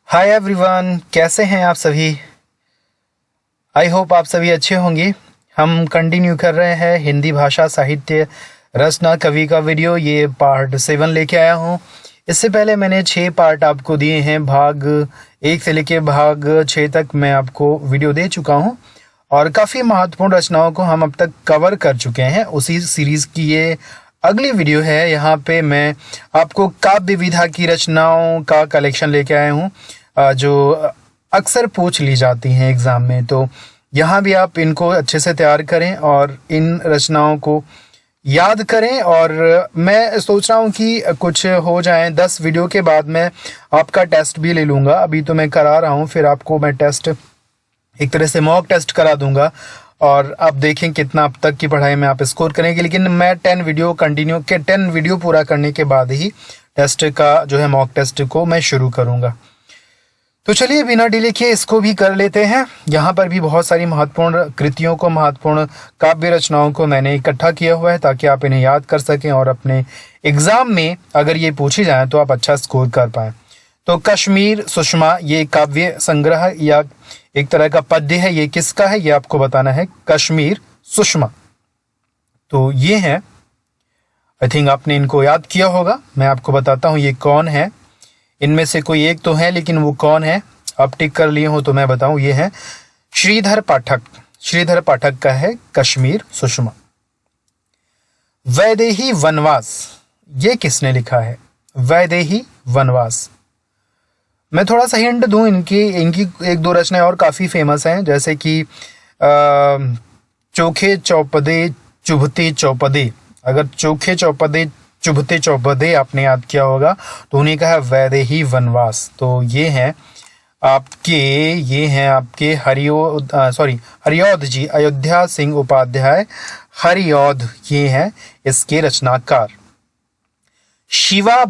Hi everyone, कैसे हैं आप सभी। आई होप आप सभी अच्छे होंगे। हम कंटिन्यू कर रहे हैं हिंदी भाषा साहित्य रचना कवि का वीडियो। ये पार्ट 7 लेके आया हूँ। इससे पहले मैंने 6 पार्ट आपको दिए हैं। भाग 1 से लेके भाग 6 तक मैं आपको वीडियो दे चुका हूँ और काफ़ी महत्वपूर्ण रचनाओं को हम अब तक कवर कर चुके हैं। उसी सीरीज़ की ये अगली वीडियो है। यहाँ पे मैं आपको काव्य विधा की रचनाओं का कलेक्शन लेके आया हूँ जो अक्सर पूछ ली जाती हैं एग्ज़ाम में। तो यहाँ भी आप इनको अच्छे से तैयार करें और इन रचनाओं को याद करें। और मैं सोच रहा हूँ कि कुछ हो जाए 10 वीडियो के बाद मैं आपका टेस्ट भी ले लूँगा। अभी तो मैं करा रहा हूँ, फिर आपको मैं टेस्ट एक तरह से मॉक टेस्ट करा दूंगा और आप देखें कितना अब तक की पढ़ाई में आप स्कोर करेंगे। लेकिन मैं 10 वीडियो पूरा करने के बाद ही टेस्ट का जो है मॉक टेस्ट को मैं शुरू करूंगा। तो चलिए बिना डिले किए इसको भी कर लेते हैं। यहाँ पर भी बहुत सारी महत्वपूर्ण कृतियों को, महत्वपूर्ण काव्य रचनाओं को मैंने इकट्ठा किया हुआ है ताकि आप इन्हें याद कर सकें और अपने एग्जाम में अगर ये पूछी जाए तो आप अच्छा स्कोर कर पाएँ। तो कश्मीर सुषमा ये काव्य संग्रह या एक तरह का पद्य है। ये किसका है ये आपको बताना है। कश्मीर सुषमा, तो ये है। आई थिंक आपने इनको याद किया होगा। मैं आपको बताता हूँ ये कौन है। इनमें से कोई एक तो है, लेकिन वो कौन है आप टिक कर लिए हो तो मैं बताऊं। ये है श्रीधर पाठक। श्रीधर पाठक का है कश्मीर सुषमा। वैदेही वनवास ये किसने लिखा है। वैदेही वनवास। मैं थोड़ा सा हिंट दूं, इनकी 1-2 रचनाएं और काफ़ी फेमस हैं, जैसे कि चोखे चौपदे चुभते चौपदे। अगर चोखे चौपदे चुभते चौपदे आपने याद किया होगा तो उन्हीं का है वैदेही वनवास। तो ये हैं आपके हरिऔध जी, अयोध्या सिंह उपाध्याय हरिऔध, ये हैं इसके रचनाकार। शिवा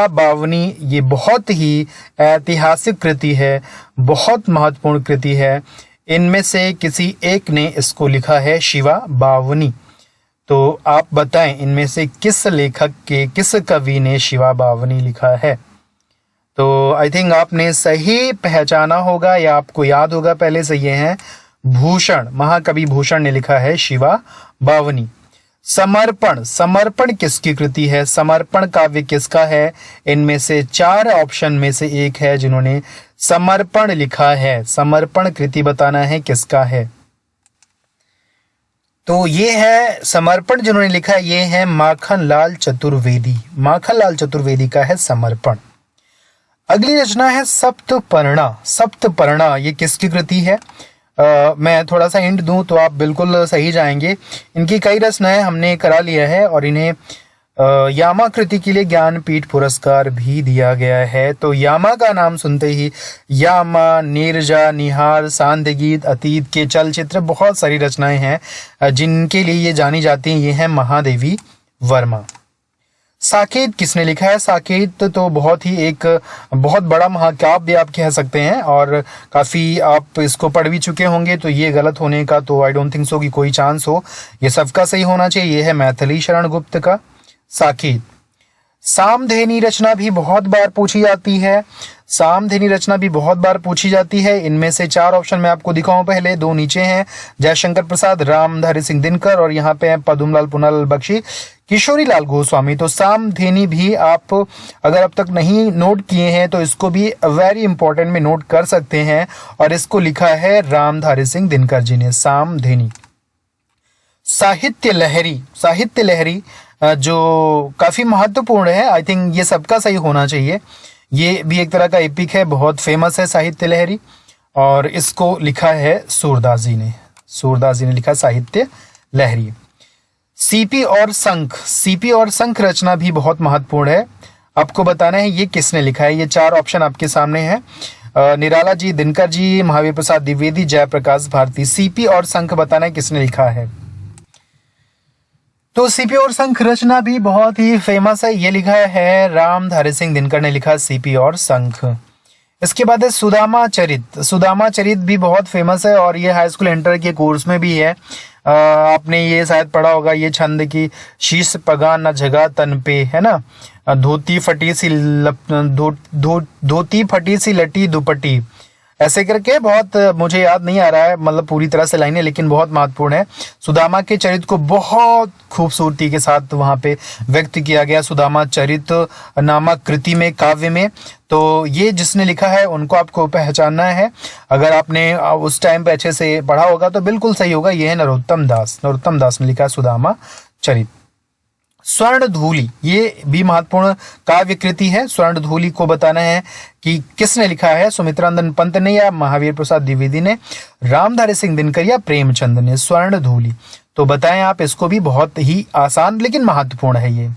बावनी ये बहुत ही ऐतिहासिक कृति है, बहुत महत्वपूर्ण कृति है। इनमें से किसी एक ने इसको लिखा है शिवा बावनी। तो आप बताएं इनमें से किस लेखक के, किस कवि ने शिवा बावनी लिखा है। तो आई थिंक आपने सही पहचाना होगा या आपको याद होगा पहले से। ये हैं भूषण, महाकवि भूषण ने लिखा है शिवा बावनी। समर्पण किसकी कृति है। समर्पण काव्य किसका है। इनमें से 4 ऑप्शन में से एक है जिन्होंने समर्पण लिखा है। समर्पण कृति बताना है किसका है। तो ये है समर्पण जिन्होंने लिखा है, ये है माखनलाल चतुर्वेदी। माखनलाल चतुर्वेदी का है समर्पण। अगली रचना है सप्तपर्णा ये किसकी कृति है। मैं थोड़ा सा हिंट दूं तो आप बिल्कुल सही जाएंगे। इनकी कई रचनाएं हमने करा लिया है और इन्हें यामा कृति के लिए ज्ञानपीठ पुरस्कार भी दिया गया है। तो यामा का नाम सुनते ही यामा, नीरजा, निहार, सांध्य गीत, अतीत के चलचित्र, बहुत सारी रचनाएं हैं जिनके लिए ये जानी जाती हैं। ये है महादेवी वर्मा। साकेत किसने लिखा है। साकेत तो बहुत बड़ा महाकाव्य आप कह सकते हैं और काफ़ी आप इसको पढ़ भी चुके होंगे। तो ये गलत होने का तो आई डोंट थिंक सो कि कोई चांस हो। ये सबका सही होना चाहिए। ये है मैथिली शरण गुप्त का साकेत। सामधेनी रचना भी बहुत बार पूछी जाती है। इनमें से 4 ऑप्शन मैं आपको दिखाऊं। पहले 2 नीचे हैं, जयशंकर प्रसाद, रामधारी सिंह दिनकर, और यहाँ पे पद्मलाल पुनालाल बख्शी, किशोरी लाल गोस्वामी। तो सामधेनी भी आप अगर अब तक नहीं नोट किए हैं तो इसको भी वेरी इंपॉर्टेंट में नोट कर सकते हैं और इसको लिखा है रामधारी सिंह दिनकर जी ने, सामधेनी। साहित्य लहरी जो काफ़ी महत्वपूर्ण है। आई थिंक ये सबका सही होना चाहिए। ये भी एक तरह का एपिक है, बहुत फेमस है साहित्य लहरी और इसको लिखा है सूरदास जी ने लिखा साहित्य लहरी। सीपी और शंख रचना भी बहुत महत्वपूर्ण है। आपको बताना है ये किसने लिखा है। ये 4 ऑप्शन आपके सामने हैं। निराला जी, दिनकर जी, महावीर प्रसाद द्विवेदी, जयप्रकाश भारती। सीपी और शंख बताना है किसने लिखा है। तो सीपी और शंख रचना भी बहुत ही फेमस है। ये लिखा है रामधारी सिंह दिनकर ने लिखा सीपी और शंख। इसके बाद है सुदामा चरित भी बहुत फेमस है और ये हाई स्कूल इंटर के कोर्स में भी है। आपने ये शायद पढ़ा होगा ये छंद की, शीश पगा न जगा तन पे, है ना, धोती फटी सी धोती फटी सी लटी दुपट्टी, ऐसे करके बहुत, मुझे याद नहीं आ रहा है मतलब पूरी तरह से लाइनें, लेकिन बहुत महत्वपूर्ण है। सुदामा के चरित्र को बहुत खूबसूरती के साथ वहां पे व्यक्त किया गया, सुदामा चरित नामक कृति में, काव्य में। तो ये जिसने लिखा है उनको आपको पहचानना है। अगर आपने उस टाइम पे अच्छे से पढ़ा होगा तो बिल्कुल सही होगा। ये है नरोत्तम दास, नरोत्तम दास ने लिखा है सुदामा चरित। स्वर्ण धूलि, ये भी महत्वपूर्ण काव्य कृति है। स्वर्ण धूलि को बताना है कि किसने लिखा है, सुमित्रानंदन पंत ने या महावीर प्रसाद द्विवेदी ने, रामधारी सिंह दिनकर या प्रेमचंद ने। स्वर्ण धूलि तो बताएं आप इसको भी, बहुत ही आसान लेकिन महत्वपूर्ण है ये।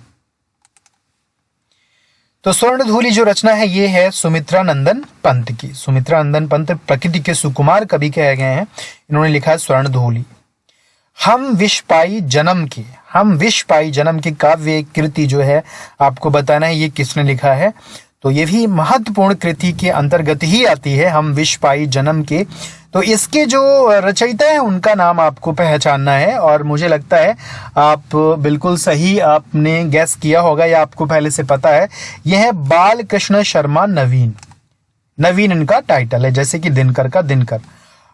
तो स्वर्ण धूलि जो रचना है ये है सुमित्रानंदन पंत की। सुमित्रानंदन पंत प्रकृति के सुकुमार कवि कहे गए हैं, इन्होंने लिखा है स्वर्ण धूलि। हम विष पाई जन्म की, हम विष पाई जन्म की काव्य कृति जो है आपको बताना है ये किसने लिखा है। तो ये भी महत्वपूर्ण कृति के अंतर्गत ही आती है, हम विष पाई जन्म के। तो इसके जो रचयिता है उनका नाम आपको पहचानना है, और मुझे लगता है आप बिल्कुल सही आपने गैस किया होगा या आपको पहले से पता है। यह है बाल कृष्ण शर्मा नवीन, नवीन इनका टाइटल है, जैसे कि दिनकर का दिनकर।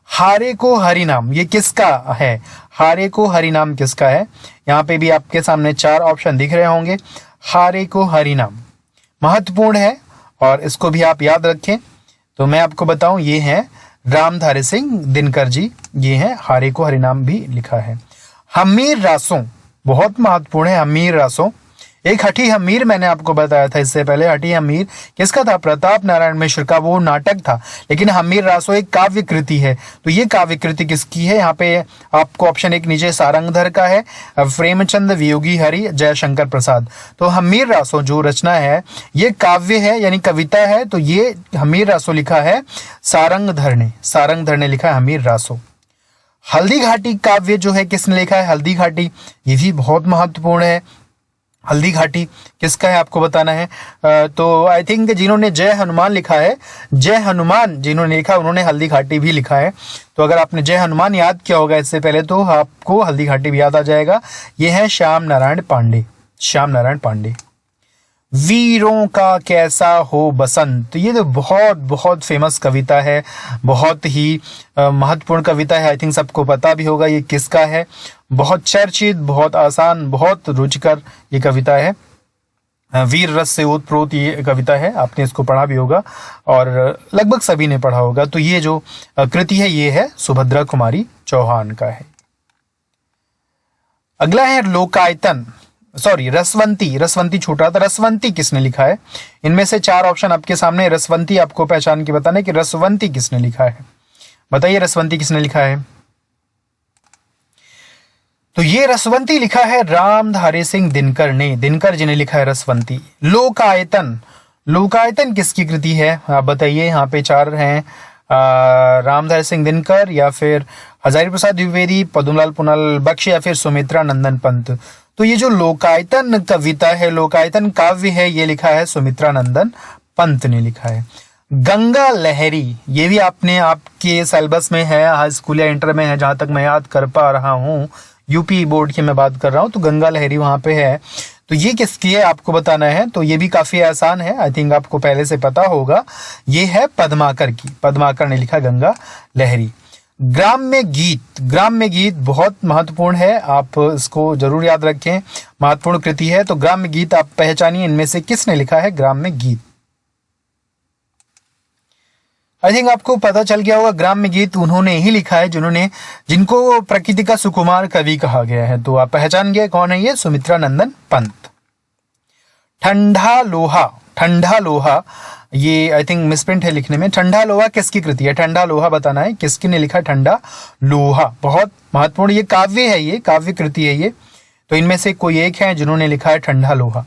हारे को हरिनाम, ये किसका है, हारे को हरिनाम किसका है। यहाँ पे भी आपके सामने 4 ऑप्शन दिख रहे होंगे। हारे को हरिनाम महत्वपूर्ण है और इसको भी आप याद रखें। तो मैं आपको बताऊं ये है रामधारी सिंह दिनकर जी, ये है हारे को हरिनाम भी लिखा है। हमीर रासों बहुत महत्वपूर्ण है, हमीर रासों। एक हठी हमीर मैंने आपको बताया था इससे पहले, हठी हमीर किसका था, प्रताप नारायण मिश्र का, वो नाटक था। लेकिन हमीर रासो एक काव्य कृति है। तो ये काव्य कृति किसकी है, यहाँ पे आपको ऑप्शन 1 नीचे सारंगधर का है, प्रेमचंद, वियोगी हरि, जयशंकर प्रसाद। तो हमीर रासो जो रचना है ये काव्य है यानी कविता है। तो ये हमीर रासो लिखा है सारंगधर ने, सारंगधर ने लिखा है हमीर रासो। हल्दी घाटी काव्य जो है किसने लिखा है, हल्दी घाटी, ये भी बहुत महत्वपूर्ण है। हल्दी घाटी किसका है आपको बताना है। तो आई थिंक जिन्होंने जय हनुमान लिखा है, जय हनुमान जिन्होंने लिखा उन्होंने हल्दी घाटी भी लिखा है। तो अगर आपने जय हनुमान याद किया होगा इससे पहले तो आपको हल्दी घाटी भी याद आ जाएगा। यह है श्याम नारायण पांडे, श्याम नारायण पांडे। वीरों का कैसा हो बसंत, ये तो बहुत बहुत फेमस कविता है, बहुत ही महत्वपूर्ण कविता है। आई थिंक सबको पता भी होगा ये किसका है। बहुत चर्चित, बहुत आसान, बहुत रुचिकर ये कविता है। वीर रस से ओतप्रोत ये कविता है, आपने इसको पढ़ा भी होगा और लगभग सभी ने पढ़ा होगा। तो ये जो कृति है ये है सुभद्रा कुमारी चौहान का है। अगला है लोकायतन, सॉरी रसवंती, रसवंती छूटा था। रसवंती किसने लिखा है, इनमें से 4 ऑप्शन आपके सामने। रसवंती आपको पहचान के बताना है कि रसवंती किसने लिखा है, बताइए रसवंती किसने लिखा है। तो ये रसवंती लिखा है रामधारी सिंह दिनकर ने, दिनकर जी ने लिखा है रसवंती। लोकायतन, लोकायतन किसकी कृति है आप बताइए। यहाँ पे 4 हैं, रामधारी सिंह दिनकर या फिर हजारी प्रसाद द्विवेदी, पद्मलाल पुनालाल बख्श या फिर सुमित्रा नंदन पंत। तो ये जो लोकायतन कविता है, लोकायतन काव्य है, ये लिखा है सुमित्रा नंदन पंत ने लिखा है। गंगा लहरी, ये भी आपने आपके सिलेबस में है, हाई स्कूल या इंटर में है, जहां तक मैं याद कर पा रहा हूँ। यूपी बोर्ड की मैं बात कर रहा हूँ। तो गंगा लहरी वहां पे है। तो ये किसकी है आपको बताना है। तो ये भी काफी आसान है, आई थिंक आपको पहले से पता होगा। ये है पद्माकर की, पद्माकर ने लिखा गंगा लहरी। ग्राम्य गीत, ग्राम्य गीत बहुत महत्वपूर्ण है, आप इसको जरूर याद रखें, महत्वपूर्ण कृति है। तो ग्राम्य गीत आप पहचानिए इनमें से किसने लिखा है ग्राम्य गीत। आई थिंक आपको पता चल गया होगा, ग्राम्य गीत उन्होंने ही लिखा है जिन्होंने, जिनको प्रकृति का सुकुमार कवि कहा गया है। तो आप पहचान गए कौन है ये, सुमित्रा नंदन पंत। ठंडा लोहा, ठंडा लोहा ये आई थिंक मिसप्रिंट है लिखने में। ठंडा लोहा किसकी कृति है, ठंडा लोहा बताना है किसकी ने लिखा ठंडा लोहा, बहुत महत्वपूर्ण ये काव्य है, ये काव्य कृति है ये। तो इनमें से कोई एक है जिन्होंने लिखा है ठंडा लोहा।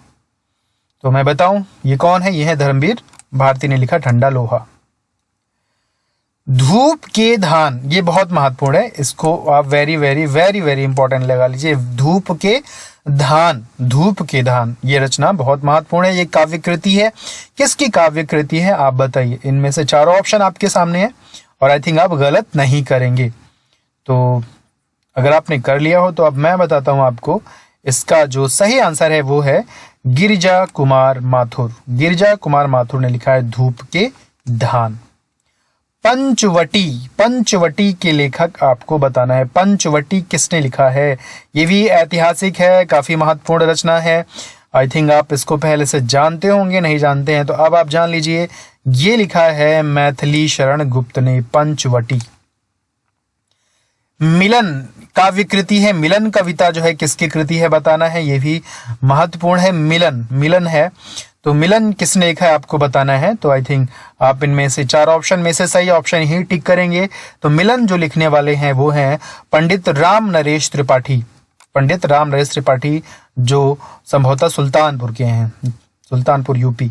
तो मैं बताऊं ये कौन है, ये है धर्मवीर भारती ने लिखा ठंडा लोहा। धूप के धान, ये बहुत महत्वपूर्ण है, इसको आप very very very very important लगा लीजिए। धूप के धान, धूप के धान ये रचना बहुत महत्वपूर्ण है, ये काव्य कृति है। किसकी काव्य कृति है आप बताइए। इनमें से 4 ऑप्शन आपके सामने है और आई थिंक आप गलत नहीं करेंगे। तो अगर आपने कर लिया हो तो अब मैं बताता हूं आपको। इसका जो सही आंसर है वो है गिरिजा कुमार माथुर। गिरिजा कुमार माथुर ने लिखा है धूप के धान। पंचवटी, पंचवटी के लेखक आपको बताना है। पंचवटी किसने लिखा है? ये भी ऐतिहासिक है, काफी महत्वपूर्ण रचना है। आई थिंक आप इसको पहले से जानते होंगे, नहीं जानते हैं तो अब आप जान लीजिए। ये लिखा है मैथिली शरण गुप्त ने, पंचवटी। मिलन काव्य कृति है। मिलन कविता जो है किसकी कृति है बताना है, ये भी महत्वपूर्ण है। मिलन, मिलन है तो मिलन किसने लिखा है आपको बताना है। तो आई थिंक आप इनमें से 4 ऑप्शन में से सही ऑप्शन ही टिक करेंगे। तो मिलन जो लिखने वाले हैं वो हैं पंडित राम नरेश त्रिपाठी। पंडित राम नरेश त्रिपाठी जो संभवतः सुल्तानपुर के हैं, सुल्तानपुर यूपी।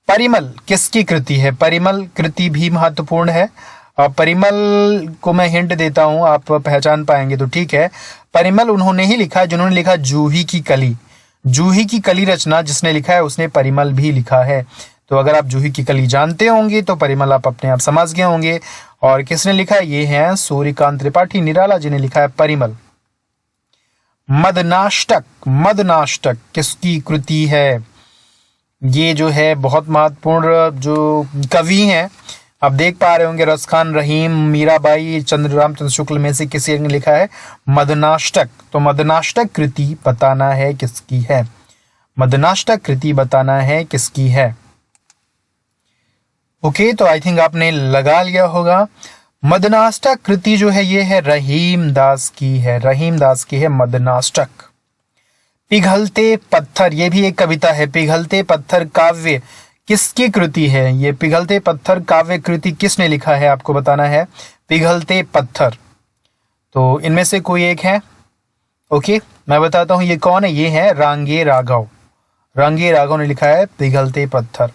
परिमल किसकी कृति है? परिमल कृति भी महत्वपूर्ण है। परिमल को मैं हिंट देता हूं, आप पहचान पाएंगे तो ठीक है। परिमल उन्होंने ही लिखा जिन्होंने लिखा जूही की कली। जूही की कली रचना जिसने लिखा है उसने परिमल भी लिखा है। तो अगर आप जूही की कली जानते होंगे तो परिमल आप अपने आप समझ गए होंगे। और किसने लिखा है? ये है सूर्यकांत त्रिपाठी निराला जी ने लिखा है परिमल। मदनाष्टक, मदनाष्टक किसकी कृति है? ये जो है बहुत महत्वपूर्ण जो कवि हैं, आप देख पा रहे होंगे रसखान रहीम, मीराबाई, रामचंद्र शुक्ल में से किसी ने लिखा है मदनाष्टक। तो मदनाष्टक कृति बताना है किसकी है? मदनाष्टक कृति बताना है किसकी है? ओके, तो आई थिंक आपने लगा लिया होगा। मदनाष्टक कृति जो है ये है रहीम दास की है। रहीम दास की है मदनाष्टक। पिघलते पत्थर, ये भी एक कविता है। पिघलते पत्थर काव्य किसकी कृति है? ये पिघलते पत्थर काव्य कृति किसने लिखा है आपको बताना है। पिघलते पत्थर, तो इनमें से कोई एक है। ओके, मैं बताता हूं ये कौन है। ये है रांगे राघव। रांगे राघव ने लिखा है पिघलते पत्थर।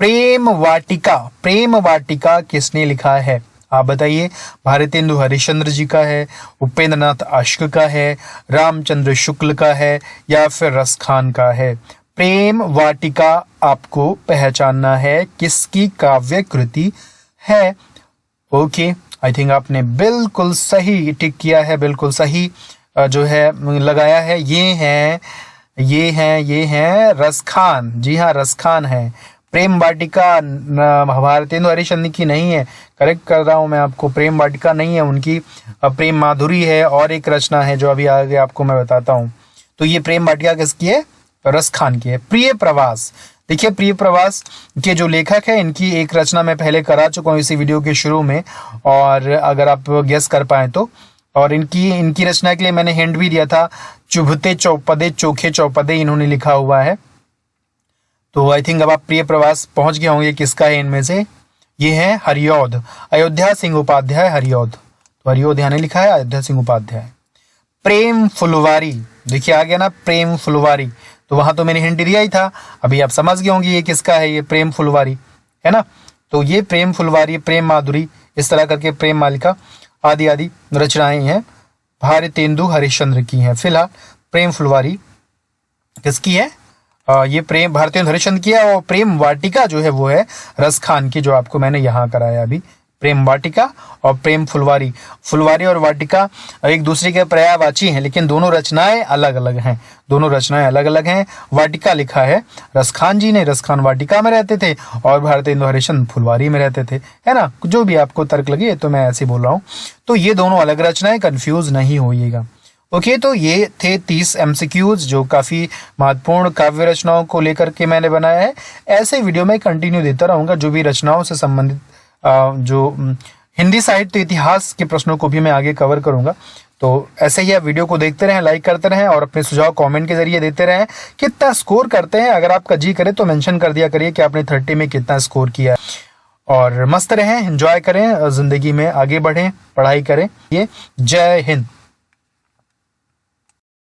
प्रेम वाटिका, प्रेम वाटिका किसने लिखा है आप बताइए। भारतेंदु हरिश्चंद्र जी का है, उपेंद्र नाथ अश्क का है, रामचंद्र शुक्ल का है या फिर रसखान का है। प्रेम वाटिका आपको पहचानना है किसकी काव्य कृति है। ओके, आई थिंक आपने बिल्कुल सही टिक किया है, बिल्कुल सही जो है लगाया है। ये हैं रसखान। जी हाँ, रसखान है। प्रेम वाटिका भारतेंदु हरिश्चंद्र की नहीं है, करेक्ट कर रहा हूं मैं आपको। प्रेम वाटिका नहीं है उनकी, प्रेम माधुरी है और एक रचना है जो अभी आगे आपको मैं बताता हूं। तो ये प्रेम वाटिका किसकी है? रसखान की है। प्रिय प्रवास, देखिए प्रिय प्रवास के जो लेखक है इनकी एक रचना मैं पहले करा चुका हूँ इसी वीडियो के शुरू में, और अगर आप गेस कर पाए तो। और इनकी रचना के लिए मैंने हिंट भी दिया था, चुभते चौपदे चोखे चौपदे इन्होंने लिखा हुआ है। तो आई थिंक अब आप प्रिय प्रवास पहुंच गए होंगे किसका है इनमें से। ये है हरिऔध, अयोध्या सिंह उपाध्याय हरिऔध। तो हरिऔध ने लिखा है, अयोध्या सिंह उपाध्याय। प्रेम फुलवारी, देखिए आ गया ना प्रेम फुलवारी, तो वहां तो मैंने हिंट दिया ही था, अभी आप समझ गए होंगे ये किसका है। ये प्रेम फुलवारी है ना। तो ये प्रेम फुलवारी, प्रेम माधुरी, इस तरह करके प्रेम मालिका आदि आदि रचनाएं हैं भारतेंदु हरिश्चंद्र की हैं। फिलहाल प्रेम फुलवारी किसकी है? ये प्रेम भारतेंदु हरिश्चंद्र की है। और प्रेम वाटिका जो है वो है रसखान की, जो आपको मैंने यहाँ कराया अभी। प्रेम वाटिका और प्रेम फुलवारी, फुलवारी और वाटिका एक दूसरे के पर्यायवाची हैं, लेकिन दोनों रचनाएं अलग अलग हैं। दोनों रचनाएं अलग अलग हैं। वाटिका लिखा है रसखान जी ने, रसखान वाटिका में रहते थे और भारतेंदु हरिश्चंद्र फुलवारी में रहते थे, है ना। जो भी आपको तर्क लगे तो मैं ऐसे बोल रहा हूँ। तो ये दोनों अलग रचनाएं, कंफ्यूज नहीं होइएगा। ओके, तो ये थे 30 MCQs जो काफी महत्वपूर्ण काव्य रचनाओं को लेकर के मैंने बनाया है। ऐसे वीडियो में कंटिन्यू देता रहूंगा, जो भी रचनाओं से संबंधित जो हिंदी साहित्य इतिहास के प्रश्नों को भी मैं आगे कवर करूंगा। तो ऐसे ही आप वीडियो को देखते रहें, लाइक करते रहें और अपने सुझाव कमेंट के जरिए देते रहें। कितना स्कोर करते हैं अगर आपका जी करे तो मेंशन कर दिया करिए कि आपने 30 में कितना स्कोर किया है। और मस्त रहें, एंजॉय करें, जिंदगी में आगे बढ़ें, पढ़ाई करें। ये जय हिंद।